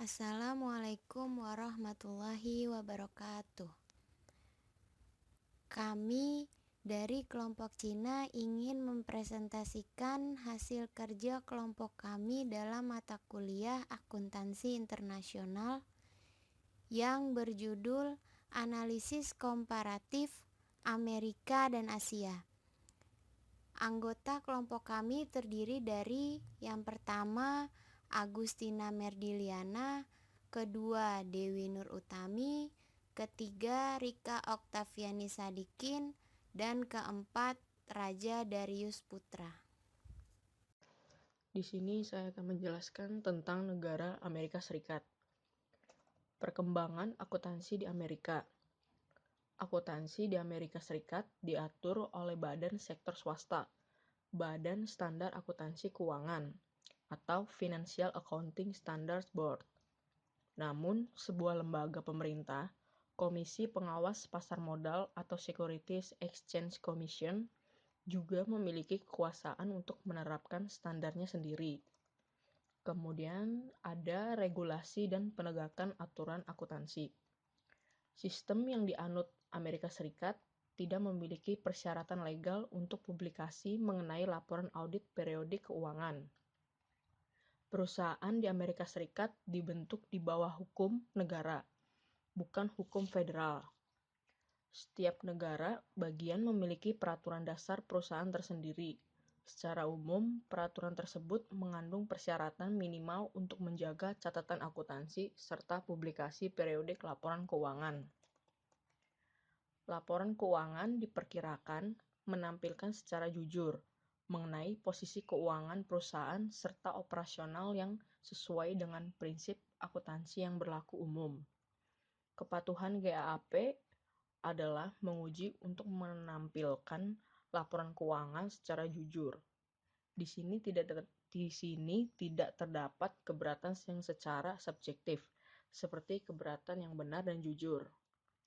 Assalamualaikum warahmatullahi wabarakatuh. Kami dari kelompok Cina ingin mempresentasikan hasil kerja kelompok kami dalam mata kuliah Akuntansi Internasional yang berjudul Analisis Komparatif Amerika dan Asia. Anggota kelompok kami terdiri dari yang pertama Agustina Merdiliana, kedua Dewi Nur Utami, ketiga Rika Oktaviani Sadikin, dan keempat Raja Darius Putra. Di sini saya akan menjelaskan tentang negara Amerika Serikat. Perkembangan akuntansi di Amerika. Akuntansi di Amerika Serikat diatur oleh Badan Sektor Swasta, Badan Standar Akuntansi Keuangan, atau Financial Accounting Standards Board. Namun, sebuah lembaga pemerintah, Komisi Pengawas Pasar Modal atau Securities Exchange Commission, juga memiliki kekuasaan untuk menerapkan standarnya sendiri. Kemudian ada regulasi dan penegakan aturan akuntansi. Sistem yang dianut Amerika Serikat tidak memiliki persyaratan legal untuk publikasi mengenai laporan audit periodik keuangan. Perusahaan di Amerika Serikat dibentuk di bawah hukum negara, bukan hukum federal. Setiap negara bagian memiliki peraturan dasar perusahaan tersendiri. Secara umum, peraturan tersebut mengandung persyaratan minimal untuk menjaga catatan akuntansi serta publikasi periodik laporan keuangan. Laporan keuangan diperkirakan menampilkan secara jujur mengenai posisi keuangan perusahaan serta operasional yang sesuai dengan prinsip akuntansi yang berlaku umum. Kepatuhan GAAP adalah menguji untuk menampilkan laporan keuangan secara jujur. Di sini tidak terdapat keberatan yang secara subjektif, seperti keberatan yang benar dan jujur.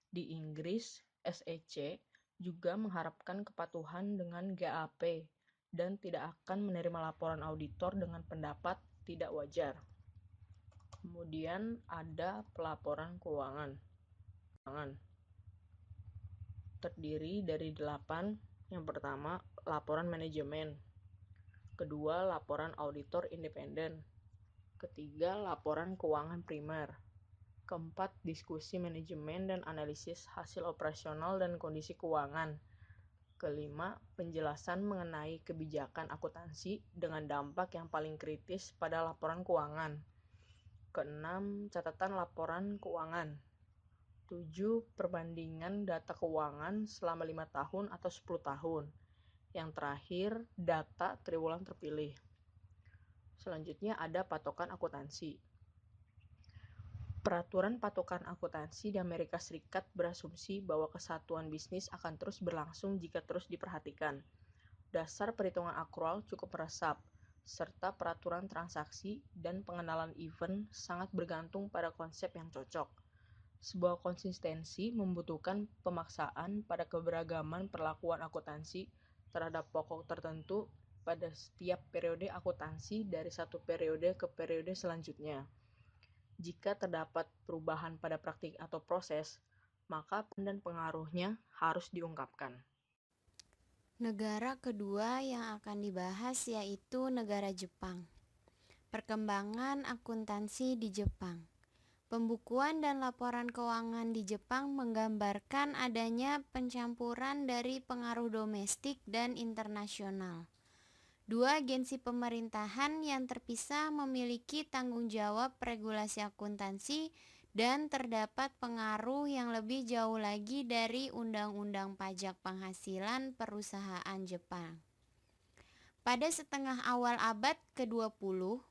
Di Inggris, SEC juga mengharapkan kepatuhan dengan GAAP dan tidak akan menerima laporan auditor dengan pendapat tidak wajar. Kemudian ada pelaporan keuangan. Terdiri dari 8. Yang pertama, laporan manajemen. Kedua, laporan auditor independen. Ketiga, laporan keuangan primer. Keempat, diskusi manajemen dan analisis hasil operasional dan kondisi keuangan. Kelima, penjelasan mengenai kebijakan akuntansi dengan dampak yang paling kritis pada laporan keuangan. Keenam, catatan laporan keuangan. 7. Perbandingan data keuangan selama 5 tahun atau 10 tahun. Yang terakhir, data triwulan terpilih. Selanjutnya ada patokan akuntansi. Peraturan patokan akuntansi di Amerika Serikat berasumsi bahwa kesatuan bisnis akan terus berlangsung jika terus diperhatikan. Dasar perhitungan akrual cukup meresap, serta peraturan transaksi dan pengenalan event sangat bergantung pada konsep yang cocok. Sebuah konsistensi membutuhkan pemaksaan pada keberagaman perlakuan akuntansi terhadap pokok tertentu pada setiap periode akuntansi dari satu periode ke periode selanjutnya. Jika terdapat perubahan pada praktik atau proses, maka dan pengaruhnya harus diungkapkan. Negara kedua yang akan dibahas yaitu negara Jepang. Perkembangan akuntansi di Jepang. Pembukuan dan laporan keuangan di Jepang menggambarkan adanya pencampuran dari pengaruh domestik dan internasional. Dua agensi pemerintahan yang terpisah memiliki tanggung jawab regulasi akuntansi dan terdapat pengaruh yang lebih jauh lagi dari Undang-Undang Pajak Penghasilan Perusahaan Jepang. Pada setengah awal abad ke-20,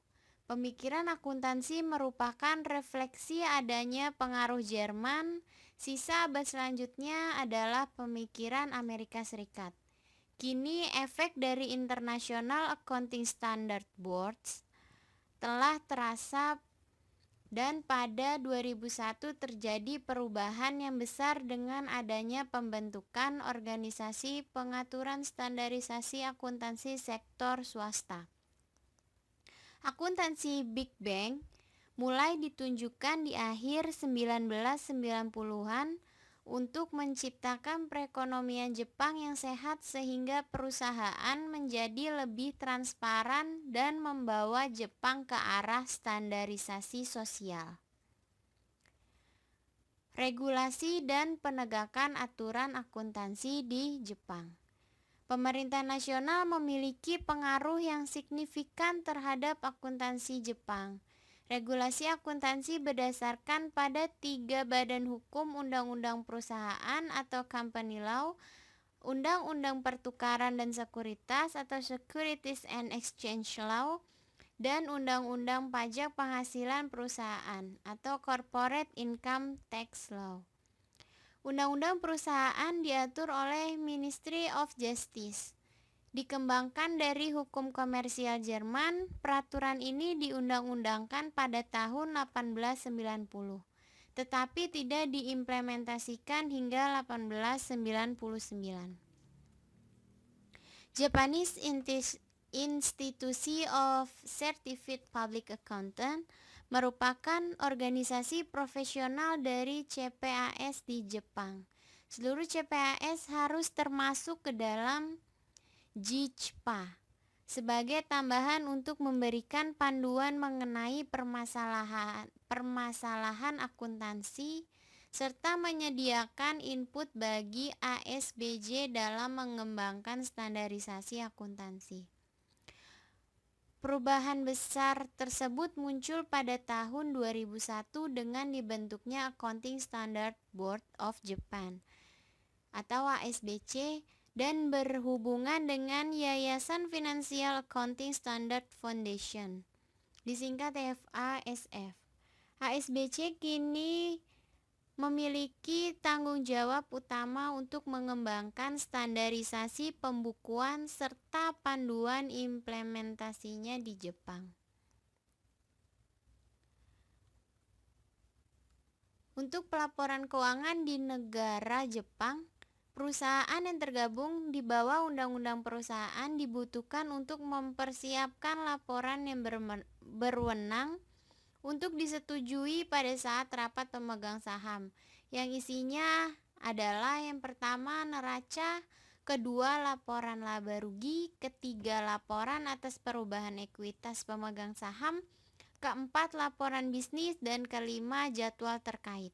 pemikiran akuntansi merupakan refleksi adanya pengaruh Jerman. Sisa abad selanjutnya adalah pemikiran Amerika Serikat. Kini efek dari International Accounting Standards Board telah terasa dan pada 2001 terjadi perubahan yang besar dengan adanya pembentukan organisasi pengaturan standarisasi akuntansi sektor swasta. Akuntansi Big Bang mulai ditunjukkan di akhir 1990-an untuk menciptakan perekonomian Jepang yang sehat sehingga perusahaan menjadi lebih transparan dan membawa Jepang ke arah standarisasi sosial. Regulasi dan penegakan aturan akuntansi di Jepang. Pemerintah nasional memiliki pengaruh yang signifikan terhadap akuntansi Jepang. Regulasi akuntansi berdasarkan pada 3 badan hukum undang-undang perusahaan atau company law, undang-undang pertukaran dan sekuritas atau Securities and Exchange Law, dan undang-undang pajak penghasilan perusahaan atau Corporate Income Tax Law. Undang-undang perusahaan diatur oleh Ministry of Justice. Dikembangkan dari hukum komersial Jerman, peraturan ini diundang-undangkan pada tahun 1890, tetapi tidak diimplementasikan hingga 1899. Japanese Institute of Certified Public Accountant merupakan organisasi profesional dari CPAS di Jepang. Seluruh CPAS harus termasuk ke dalam JICPA sebagai tambahan untuk memberikan panduan mengenai permasalahan akuntansi serta menyediakan input bagi ASBJ dalam mengembangkan standarisasi akuntansi. Perubahan besar tersebut muncul pada tahun 2001 dengan dibentuknya Accounting Standard Board of Japan atau ASBC dan berhubungan dengan Yayasan Financial Accounting Standard Foundation, disingkat FASF. ASBC kini memiliki tanggung jawab utama untuk mengembangkan standarisasi pembukuan serta panduan implementasinya di Jepang. Untuk pelaporan keuangan di negara Jepang, perusahaan yang tergabung di bawah Undang-Undang Perusahaan dibutuhkan untuk mempersiapkan laporan yang berwenang untuk disetujui pada saat rapat pemegang saham, yang isinya adalah yang pertama neraca, kedua laporan laba rugi, ketiga laporan atas perubahan ekuitas pemegang saham, keempat laporan bisnis, dan kelima jadwal terkait.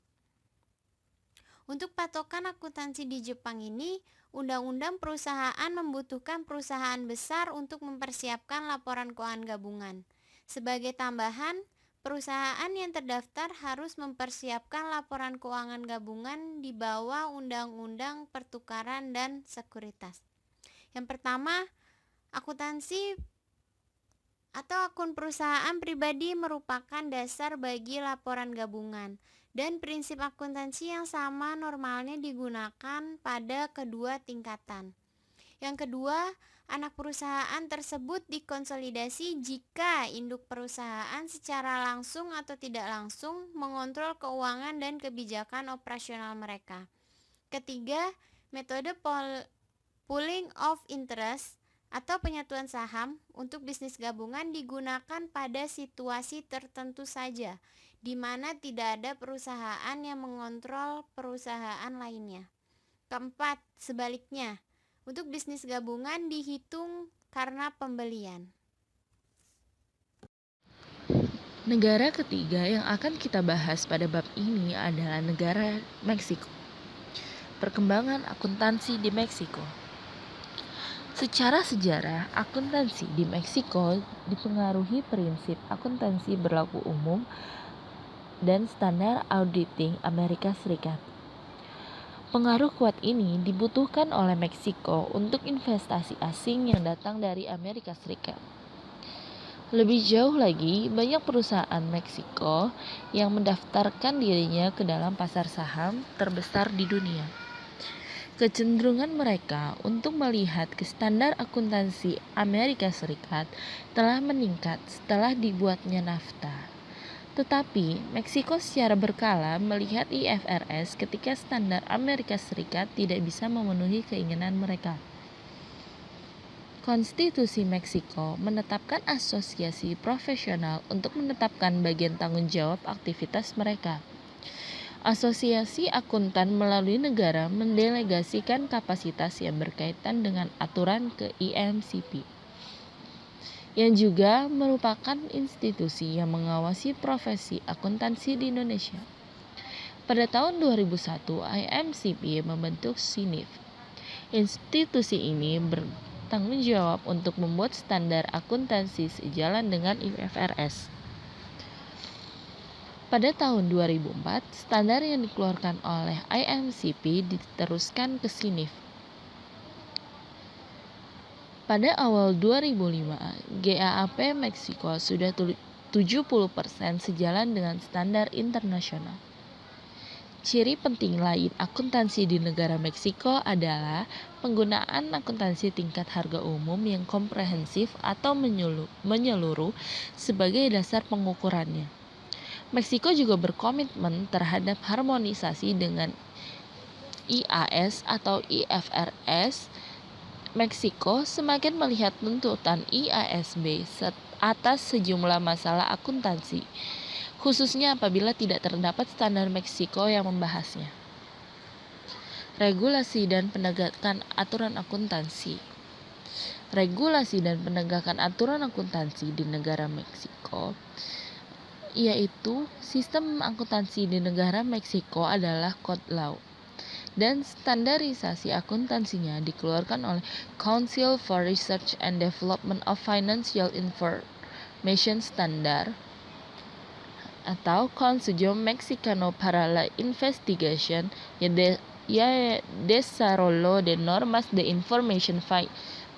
Untuk patokan akuntansi di Jepang ini, Undang-Undang Perusahaan membutuhkan perusahaan besar untuk mempersiapkan laporan keuangan gabungan. Sebagai tambahan, perusahaan yang terdaftar harus mempersiapkan laporan keuangan gabungan di bawah Undang-Undang Pertukaran dan Sekuritas. Yang pertama, akuntansi atau akun perusahaan pribadi merupakan dasar bagi laporan gabungan, dan prinsip akuntansi yang sama normalnya digunakan pada kedua tingkatan. Yang kedua, anak perusahaan tersebut dikonsolidasi jika induk perusahaan secara langsung atau tidak langsung mengontrol keuangan dan kebijakan operasional mereka. Ketiga, metode pooling of interest atau penyatuan saham untuk bisnis gabungan digunakan pada situasi tertentu saja, di mana tidak ada perusahaan yang mengontrol perusahaan lainnya. Keempat, sebaliknya, untuk bisnis gabungan dihitung karena pembelian. Negara ketiga yang akan kita bahas pada bab ini adalah negara Meksiko. Perkembangan akuntansi di Meksiko. Secara sejarah, akuntansi di Meksiko dipengaruhi prinsip akuntansi berlaku umum dan standar auditing Amerika Serikat. Pengaruh kuat ini dibutuhkan oleh Meksiko untuk investasi asing yang datang dari Amerika Serikat. Lebih jauh lagi, banyak perusahaan Meksiko yang mendaftarkan dirinya ke dalam pasar saham terbesar di dunia. Kecenderungan mereka untuk melihat ke standar akuntansi Amerika Serikat telah meningkat setelah dibuatnya NAFTA. Tetapi, Meksiko secara berkala melihat IFRS ketika standar Amerika Serikat tidak bisa memenuhi keinginan mereka. Konstitusi Meksiko menetapkan asosiasi profesional untuk menetapkan bagian tanggung jawab aktivitas mereka. Asosiasi akuntan melalui negara mendelegasikan kapasitas yang berkaitan dengan aturan ke IMCP, yang juga merupakan institusi yang mengawasi profesi akuntansi di Indonesia. Pada tahun 2001, IMCP membentuk SINIF. Institusi ini bertanggung jawab untuk membuat standar akuntansi sejalan dengan IFRS. Pada tahun 2004, standar yang dikeluarkan oleh IMCP diteruskan ke SINIF. Pada awal 2005, GAAP Meksiko sudah 70% sejalan dengan standar internasional. Ciri penting lain akuntansi di negara Meksiko adalah penggunaan akuntansi tingkat harga umum yang komprehensif atau menyeluruh sebagai dasar pengukurannya. Meksiko juga berkomitmen terhadap harmonisasi dengan IAS atau IFRS. Meksiko semakin melihat tuntutan IASB atas sejumlah masalah akuntansi, khususnya apabila tidak terdapat standar Meksiko yang membahasnya. Regulasi dan penegakan aturan akuntansi. Regulasi dan penegakan aturan akuntansi di negara Meksiko, yaitu sistem akuntansi di negara Meksiko adalah Code Law, dan standarisasi akuntansinya dikeluarkan oleh Council for Research and Development of Financial Information Standard atau Consejo Mexicano para la Investigación y Desarrollo de Normas de Information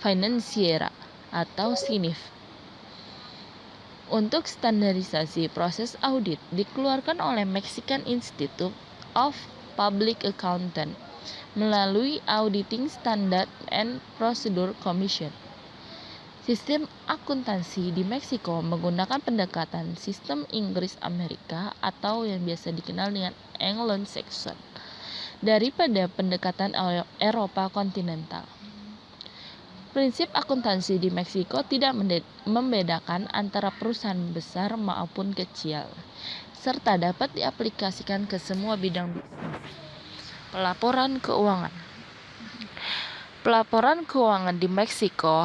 Financiera atau SINIF. Untuk standarisasi proses audit dikeluarkan oleh Mexican Institute of Public Accountant melalui Auditing Standard and Procedure Commission. Sistem akuntansi di Meksiko menggunakan pendekatan sistem Inggris Amerika atau yang biasa dikenal dengan Anglo-Saxon daripada pendekatan Eropa kontinental. Prinsip akuntansi di Meksiko tidak membedakan antara perusahaan besar maupun kecil, serta dapat diaplikasikan ke semua bidang bisnis. Pelaporan keuangan. Pelaporan keuangan di Meksiko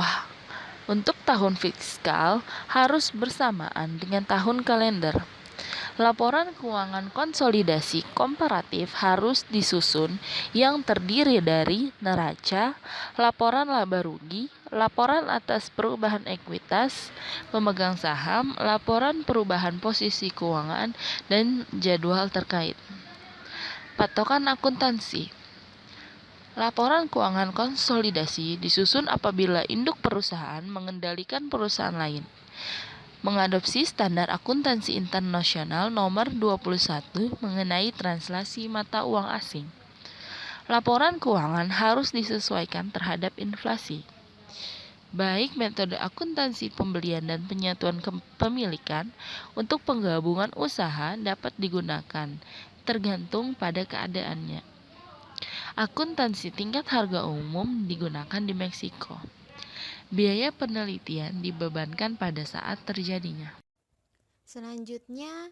untuk tahun fiskal harus bersamaan dengan tahun kalender. Laporan keuangan konsolidasi komparatif harus disusun yang terdiri dari neraca, laporan laba rugi, laporan atas perubahan ekuitas, pemegang saham, laporan perubahan posisi keuangan, dan jadwal terkait. Patokan akuntansi. Laporan keuangan konsolidasi disusun apabila induk perusahaan mengendalikan perusahaan lain. Mengadopsi standar akuntansi internasional nomor 21 mengenai translasi mata uang asing. Laporan keuangan harus disesuaikan terhadap inflasi. Baik metode akuntansi pembelian dan penyatuan kepemilikan untuk penggabungan usaha dapat digunakan, tergantung pada keadaannya. Akuntansi tingkat harga umum digunakan di Meksiko. Biaya penelitian dibebankan pada saat terjadinya. Selanjutnya,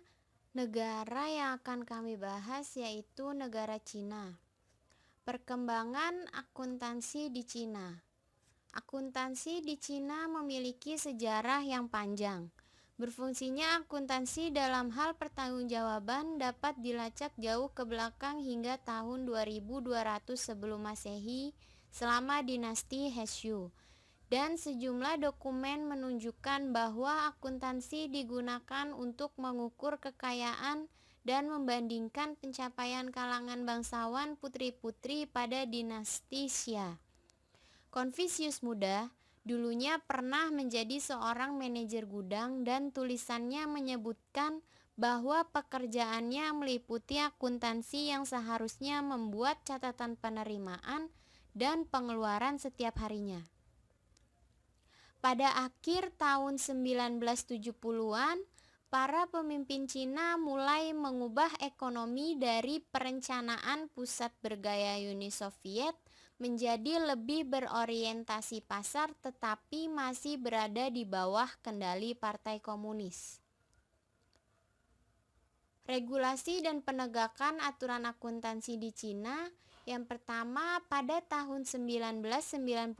negara yang akan kami bahas yaitu negara Cina. Perkembangan akuntansi di Cina. Akuntansi di Cina memiliki sejarah yang panjang. Berfungsinya akuntansi dalam hal pertanggungjawaban dapat dilacak jauh ke belakang hingga tahun 2200 sebelum Masehi selama dinasti Heshu. Dan sejumlah dokumen menunjukkan bahwa akuntansi digunakan untuk mengukur kekayaan dan membandingkan pencapaian kalangan bangsawan putri-putri pada dinasti Xia. Konfusius Muda dulunya pernah menjadi seorang manajer gudang dan tulisannya menyebutkan bahwa pekerjaannya meliputi akuntansi yang seharusnya membuat catatan penerimaan dan pengeluaran setiap harinya. Pada akhir tahun 1970-an, para pemimpin Cina mulai mengubah ekonomi dari perencanaan pusat bergaya Uni Soviet menjadi lebih berorientasi pasar tetapi masih berada di bawah kendali Partai Komunis. Regulasi dan penegakan aturan akuntansi di Cina. Yang pertama, pada tahun 1992,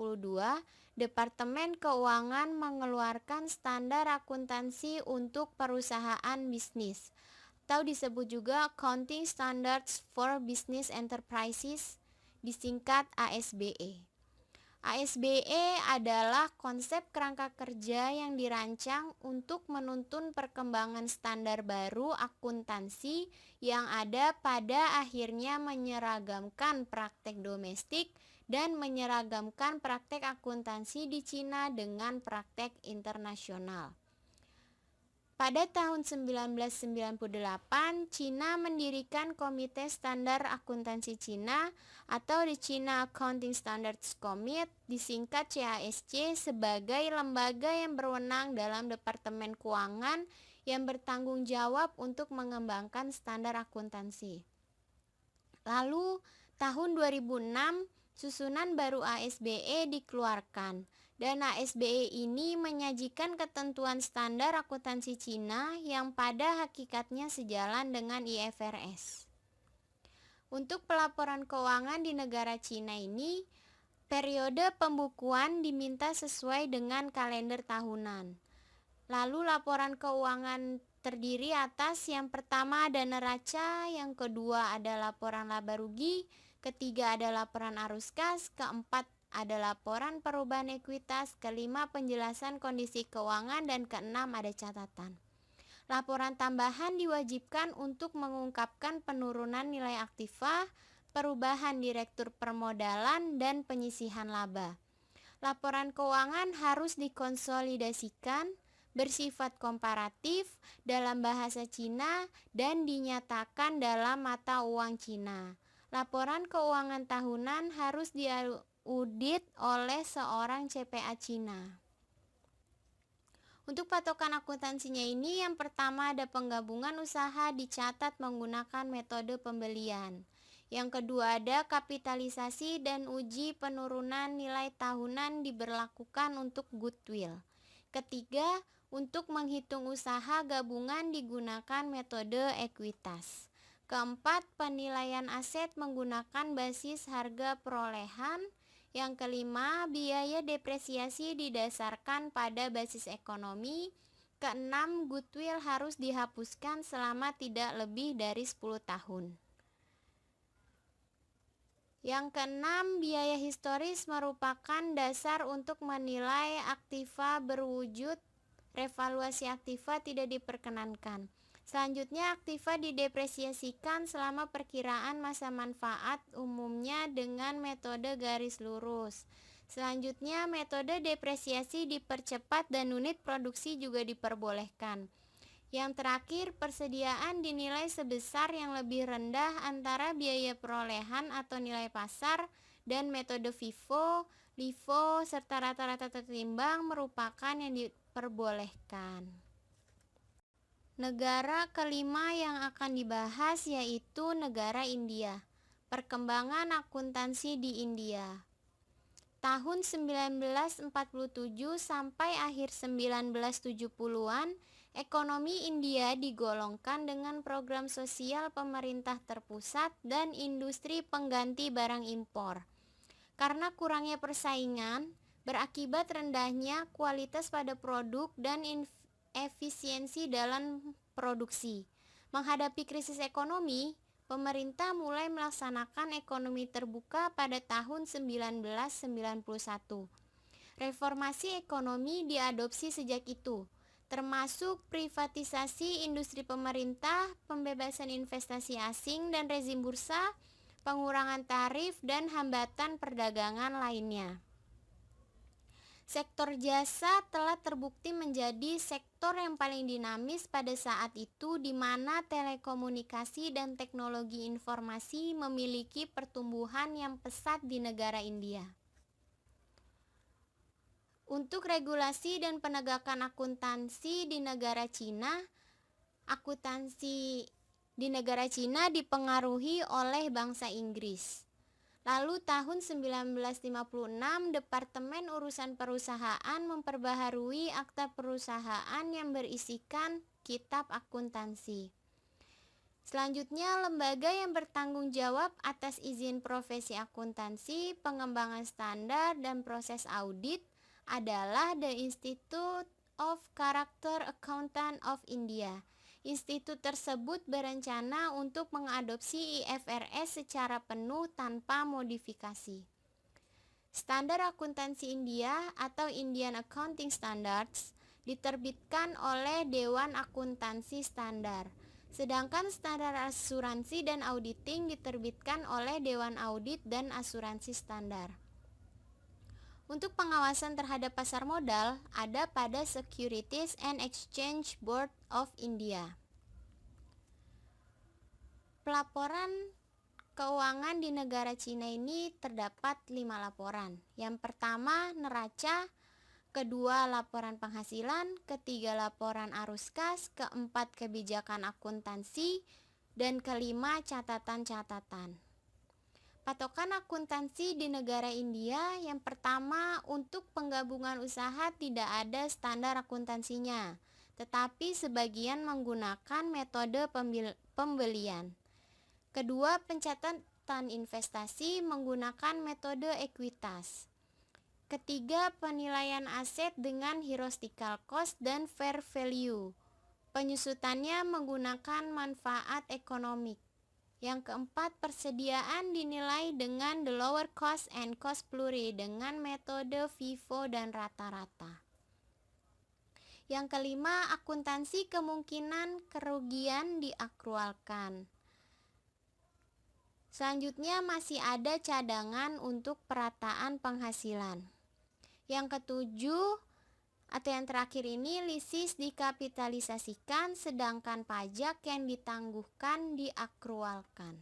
Departemen Keuangan mengeluarkan standar akuntansi untuk perusahaan bisnis, atau disebut juga Accounting Standards for Business Enterprises, disingkat ASBE. ASBE adalah konsep kerangka kerja yang dirancang untuk menuntun perkembangan standar baru akuntansi yang ada pada akhirnya menyeragamkan praktek domestik dan menyeragamkan praktek akuntansi di Cina dengan praktek internasional. Pada tahun 1998, Cina mendirikan Komite Standar Akuntansi Cina atau di China Accounting Standards Committee, disingkat CASC, sebagai lembaga yang berwenang dalam Departemen Keuangan yang bertanggung jawab untuk mengembangkan standar akuntansi. Lalu, tahun 2006, susunan baru ASBE dikeluarkan. Dan ASBE ini menyajikan ketentuan standar akuntansi Cina yang pada hakikatnya sejalan dengan IFRS. Untuk pelaporan keuangan di negara Cina ini, periode pembukuan diminta sesuai dengan kalender tahunan. Lalu laporan keuangan terdiri atas yang pertama ada neraca, yang kedua ada laporan laba rugi, ketiga ada laporan arus kas, keempat ada laporan perubahan ekuitas, kelima penjelasan kondisi keuangan, dan keenam ada catatan. Laporan tambahan diwajibkan untuk mengungkapkan penurunan nilai aktiva, perubahan direktur permodalan, dan penyisihan laba. Laporan keuangan harus dikonsolidasikan, bersifat komparatif dalam bahasa Cina, dan dinyatakan dalam mata uang Cina. Laporan keuangan tahunan harus diaudit oleh seorang CPA Cina. Untuk patokan akuntansinya ini, yang pertama ada penggabungan usaha dicatat menggunakan metode pembelian. Yang kedua ada kapitalisasi dan uji penurunan nilai tahunan diberlakukan untuk goodwill. Ketiga, untuk menghitung usaha gabungan digunakan metode ekuitas. Keempat, penilaian aset menggunakan basis harga perolehan. Yang kelima, biaya depresiasi didasarkan pada basis ekonomi. Keenam, goodwill harus dihapuskan selama tidak lebih dari 10 tahun. Yang keenam, biaya historis merupakan dasar untuk menilai aktiva berwujud. Revaluasi aktiva tidak diperkenankan. Selanjutnya, aktiva didepresiasikan selama perkiraan masa manfaat, umumnya dengan metode garis lurus. Selanjutnya, metode depresiasi dipercepat dan unit produksi juga diperbolehkan. Yang terakhir, persediaan dinilai sebesar yang lebih rendah antara biaya perolehan atau nilai pasar dan metode FIFO, LIFO, serta rata-rata tertimbang merupakan yang diperbolehkan. Negara kelima yang akan dibahas yaitu negara India. Perkembangan akuntansi di India. Tahun 1947 sampai akhir 1970-an, ekonomi India digolongkan dengan program sosial pemerintah terpusat dan industri pengganti barang impor. Karena kurangnya persaingan, berakibat rendahnya kualitas pada produk dan efisiensi dalam produksi. Menghadapi krisis ekonomi, pemerintah mulai melaksanakan ekonomi terbuka pada tahun 1991. Reformasi ekonomi diadopsi sejak itu, termasuk privatisasi industri pemerintah, pembebasan investasi asing dan rezim bursa, pengurangan tarif, dan hambatan perdagangan lainnya. Sektor jasa telah terbukti menjadi sektor yang paling dinamis pada saat itu, di mana telekomunikasi dan teknologi informasi memiliki pertumbuhan yang pesat di negara India. Untuk regulasi dan penegakan akuntansi di negara Cina, akuntansi di negara Cina dipengaruhi oleh bangsa Inggris. Lalu tahun 1956, Departemen Urusan Perusahaan memperbaharui akta perusahaan yang berisikan kitab akuntansi. Selanjutnya, lembaga yang bertanggung jawab atas izin profesi akuntansi, pengembangan standar, dan proses audit adalah The Institute of Chartered Accountants of India. Institut tersebut berencana untuk mengadopsi IFRS secara penuh tanpa modifikasi. Standar akuntansi India atau Indian Accounting Standards diterbitkan oleh Dewan Akuntansi Standar. Sedangkan standar asuransi dan auditing diterbitkan oleh Dewan Audit dan Asuransi Standar. Untuk pengawasan terhadap pasar modal ada pada Securities and Exchange Board of India. Pelaporan keuangan di negara Cina ini terdapat 5 laporan. Yang pertama neraca, kedua laporan penghasilan, ketiga laporan arus kas, keempat kebijakan akuntansi, dan kelima catatan-catatan. Patokan akuntansi di negara India, yang pertama untuk penggabungan usaha tidak ada standar akuntansinya, tetapi sebagian menggunakan metode pembelian. Kedua, pencatatan investasi menggunakan metode ekuitas. Ketiga, penilaian aset dengan heuristikal cost dan fair value. Penyusutannya menggunakan manfaat ekonomik. Yang keempat, persediaan dinilai dengan the lower cost and cost pluri dengan metode FIFO dan rata-rata. Yang kelima, akuntansi kemungkinan kerugian diakrualkan. Selanjutnya masih ada cadangan untuk perataan penghasilan. Yang ketujuh atau yang terakhir ini lisis dikapitalisasikan sedangkan pajak yang ditangguhkan diakrualkan.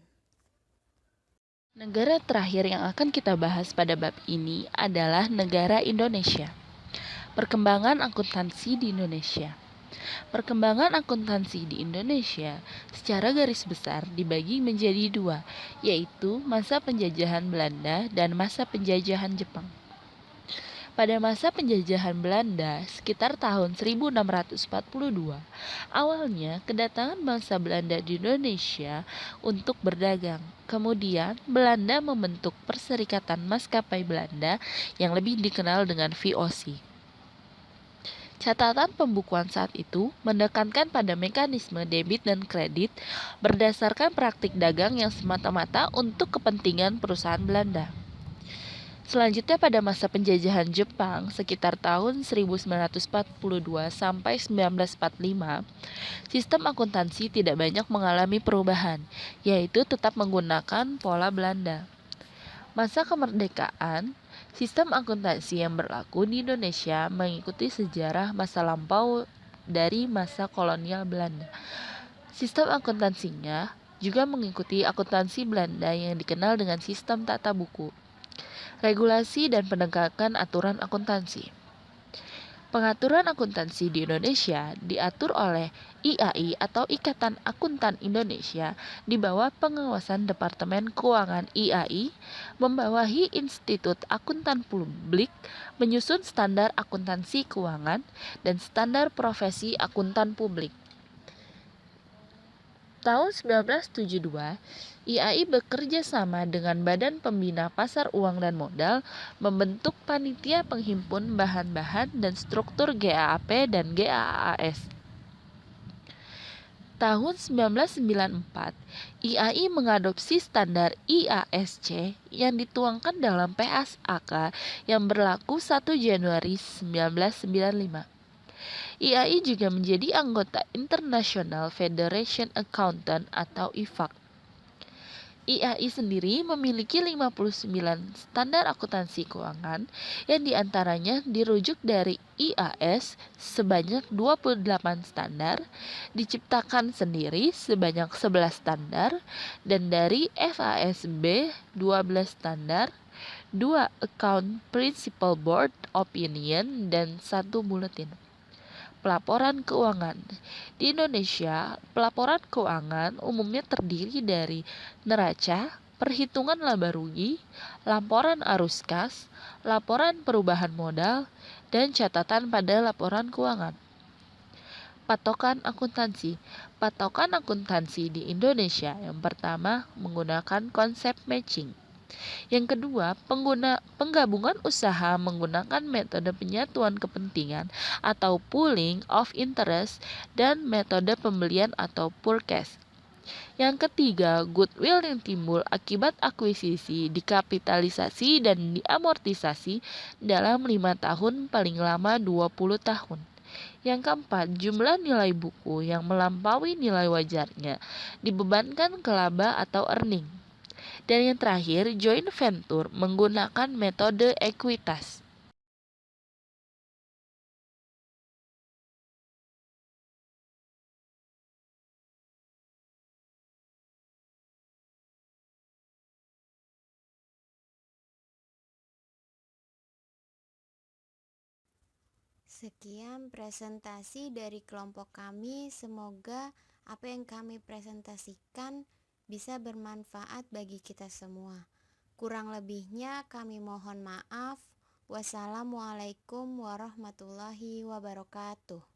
Negara terakhir yang akan kita bahas pada bab ini adalah negara Indonesia. Perkembangan akuntansi di Indonesia. Perkembangan akuntansi di Indonesia secara garis besar dibagi menjadi dua, yaitu masa penjajahan Belanda dan masa penjajahan Jepang. Pada masa penjajahan Belanda, sekitar tahun 1642, awalnya kedatangan bangsa Belanda di Indonesia untuk berdagang. Kemudian, Belanda membentuk Perserikatan Maskapai Belanda yang lebih dikenal dengan VOC. Catatan pembukuan saat itu menekankan pada mekanisme debit dan kredit berdasarkan praktik dagang yang semata-mata untuk kepentingan perusahaan Belanda. Selanjutnya pada masa penjajahan Jepang sekitar tahun 1942 sampai 1945, sistem akuntansi tidak banyak mengalami perubahan, yaitu tetap menggunakan pola Belanda. Masa kemerdekaan, sistem akuntansi yang berlaku di Indonesia mengikuti sejarah masa lampau dari masa kolonial Belanda. Sistem akuntansinya juga mengikuti akuntansi Belanda yang dikenal dengan sistem tata buku. Regulasi dan penegakan aturan akuntansi. Pengaturan akuntansi di Indonesia diatur oleh IAI atau Ikatan Akuntan Indonesia di bawah pengawasan Departemen Keuangan IAI, membawahi Institut Akuntan Publik, menyusun standar akuntansi keuangan dan standar profesi akuntan publik. Tahun 1972, IAI bekerja sama dengan Badan Pembina Pasar Uang dan Modal membentuk Panitia Penghimpun Bahan-bahan dan Struktur GAAP dan GAAS. Tahun 1994, IAI mengadopsi standar IASC yang dituangkan dalam PSAK yang berlaku 1 Januari 1995. IAI juga menjadi anggota International Federation Accountant atau IFAC. IAI sendiri memiliki 59 standar akuntansi keuangan yang diantaranya dirujuk dari IAS sebanyak 28 standar, diciptakan sendiri sebanyak 11 standar, dan dari FASB 12 standar, 2 Account Principal Board Opinion, dan 1 buletin. Pelaporan keuangan. Di Indonesia, pelaporan keuangan umumnya terdiri dari neraca, perhitungan laba rugi, laporan arus kas, laporan perubahan modal, dan catatan pada laporan keuangan. Patokan akuntansi. Patokan akuntansi di Indonesia yang pertama menggunakan konsep matching. Yang kedua, penggabungan usaha menggunakan metode penyatuan kepentingan atau pooling of interest dan metode pembelian atau purchase. Yang ketiga, goodwill yang timbul akibat akuisisi, dikapitalisasi dan diamortisasi dalam 5 tahun paling lama 20 tahun. Yang keempat, jumlah nilai buku yang melampaui nilai wajarnya dibebankan ke laba atau earning. Dan yang terakhir, joint venture menggunakan metode ekuitas. Sekian presentasi dari kelompok kami. Semoga apa yang kami presentasikan bisa bermanfaat bagi kita semua. Kurang lebihnya kami mohon maaf. Wassalamualaikum warahmatullahi wabarakatuh.